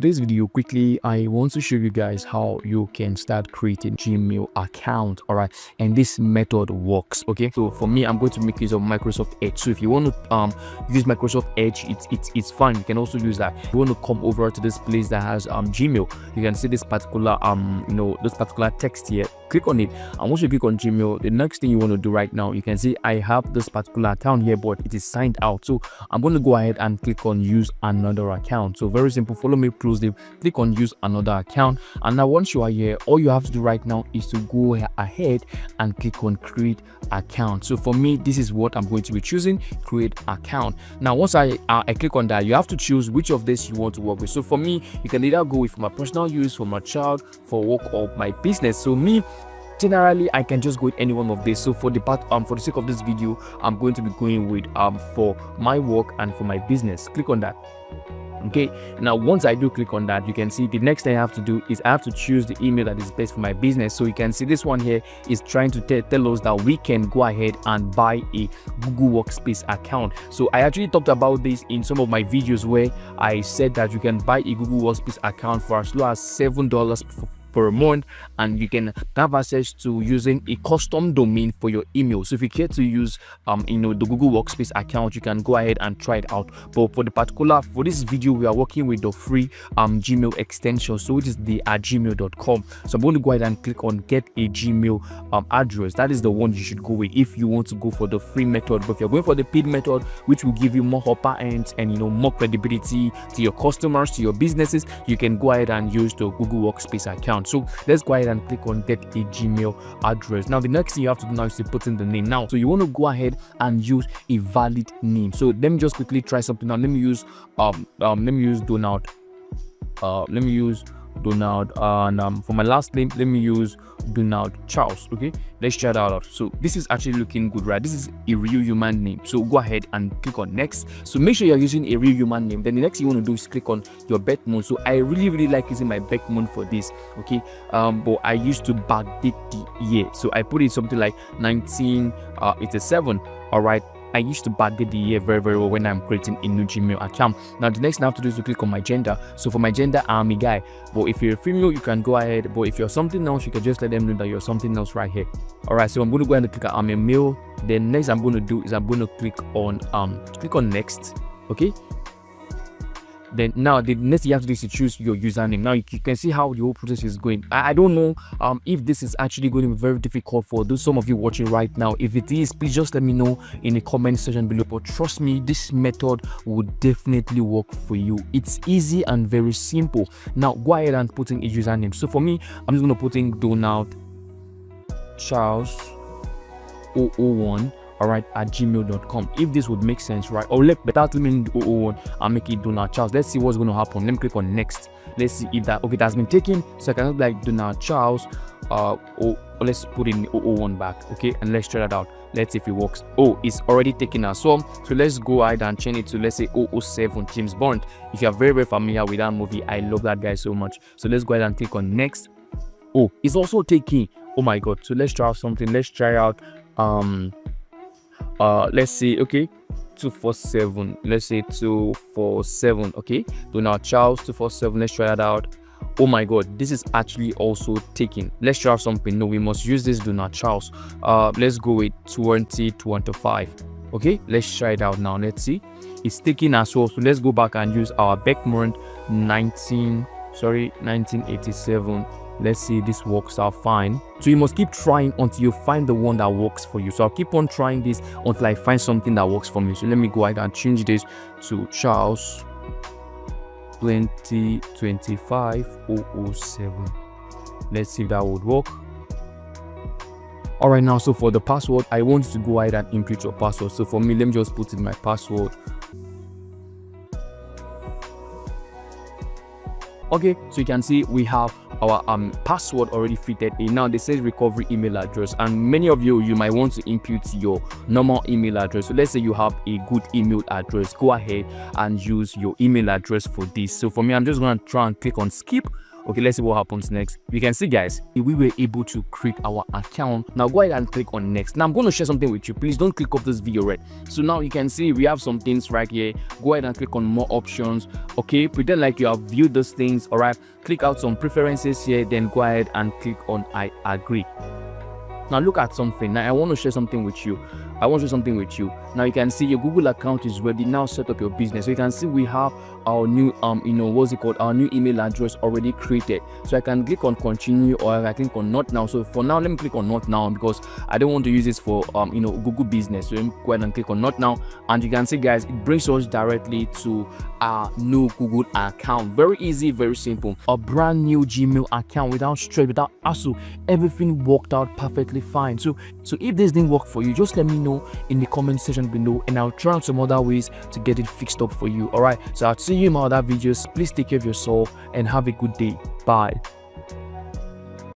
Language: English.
This video quickly, I want to show you guys how you can start creating Gmail account. All right, and this method works. Okay, so for me, I'm going to make use of Microsoft Edge. So if you want to use Microsoft Edge, it's fine. You can also use that. If you want to come over to this place that has Gmail, you can see this particular this particular text here. Click on it, and once you click on Gmail, the next thing you want to do right now, you can see I have this particular account here, but it is signed out. So I'm going to go ahead and click on use another account. So very simple. Follow me closely. Click on use another account, and now once you are here, all you have to do right now is to go ahead and click on create account. So for me, this is what I'm going to be choosing, create account. Now once I click on that, you have to choose which of this you want to work with. So for me, you can either go with my personal use, for my child, for work, or my business. So me, generally, I can just go with any one of this. So for the sake of this video, I'm going to be going with for my work and for my business. Click on that. Okay, now once I do click on that, you can see the next thing I have to do is I have to choose the email that is best for my business. So you can see this one here is trying to tell us that we can go ahead and buy a Google Workspace account. So I actually talked about this in some of my videos where I said that you can buy a Google Workspace account for as low as $7 per month, and you can have access to using a custom domain for your email. So if you care to use the Google Workspace account, you can go ahead and try it out. But for this video, we are working with the free Gmail extension, so it is the gmail.com. So I'm going to go ahead and click on get a Gmail address. That is the one you should go with if you want to go for the free method. But if you're going for the paid method, which will give you more upper ends and more credibility to your customers, to your businesses, you can go ahead and use the Google Workspace account. So let's go ahead and click on get a Gmail address. Now the next thing you have to do now is to put in the name. Now, so you want to go ahead and use a valid name. So let me just quickly try something now. Let me use Donald. Donald, and for my last name, let me use Donald Charles. Okay, let's try that out. So this is actually looking good, right? This is a real human name. So go ahead and click on next. So make sure you're using a real human name. Then the next thing you want to do is click on your birth month. So I really like using my birth month for this. Okay, but I used to backdate the year, so I put it something like 1987. All right, I used to backdate the year very well when I'm creating a new Gmail account. Now the next thing I have to do is to click on my gender. So for my gender, I'm a guy, but if you're a female, you can go ahead. But if you're something else, you can just let them know that you're something else right here. All right, so I'm going to go ahead and click on I'm a male. Then next I'm going to do is I'm going to click on next. Okay, then now the next thing you have to do is to choose your username. Now you can see how the whole process is going. I don't know if this is actually going to be very difficult for some of you watching right now. If it is, please just let me know in the comment section below. But trust me, this method will definitely work for you. It's easy and very simple. Now go ahead and put in a username. So for me, I'm just going to put in Donald Charles 001, all right, at gmail.com. If this would make sense, right? Or without me 001, I'll make it Donald Charles. Let's see what's going to happen. Let me click on next. Let's see if that that's been taken. So I can look like Donald Charles let's put in 001 back. Okay, and let's try that out. Let's see if it works. Oh, it's already taken as well. So let's go ahead and change it to, let's say, 007 James Bond. If you're very familiar with that movie, I love that guy so much. So let's go ahead and click on next. Oh, it's also taking. Oh my god. So let's try out something. Let's try out let's see, okay, 247. Let's say 247. Okay, Donald Charles 247. Let's try that out. Oh my god, this is actually also taking. Let's try something. No, we must use this Donald Charles. Let's go with 2025. Okay, let's try it out now. Let's see, it's taking as well. So let's go back and use our Beckmont 1987. Let's see, this works out fine. So you must keep trying until you find the one that works for you. So I'll keep on trying this until I find something that works for me. So let me go ahead and change this to Charles 2025 007. Let's see if that would work. All right, now so for the password, I want you to go ahead and input your password. So for me, let me just put in my password. Okay, so you can see we have our password already fitted in. Now this says recovery email address, and many of you might want to input your normal email address. So let's say you have a good email address, go ahead and use your email address for this. So for me, I'm just going to try and click on skip. Okay, let's see what happens next. You can see, guys, we were able to create our account. Now go ahead and click on next. Now I'm going to share something with you. Please don't click off this video, right? So now you can see we have some things right here. Go ahead and click on more options. Okay, pretend like you have viewed those things. All right, click out some preferences here, then go ahead and click on I agree. Now look at something. Now I want to share something with you. Now you can see your Google account is ready. Now set up your business. So you can see we have our new our new email address already created. So I can click on continue, or I click on not now. So for now, let me click on not now because I don't want to use this for Google business. So let me go ahead and click on not now, and you can see, guys, it brings us directly to our new Google account. Very easy, very simple. A brand new Gmail account without stress, without hassle. Everything worked out perfectly fine. So if this didn't work for you, just let me know in the comment section below, and I'll try out some other ways to get it fixed up for you. All right, so I'll see you in my other videos. Please take care of yourself and have a good day. Bye.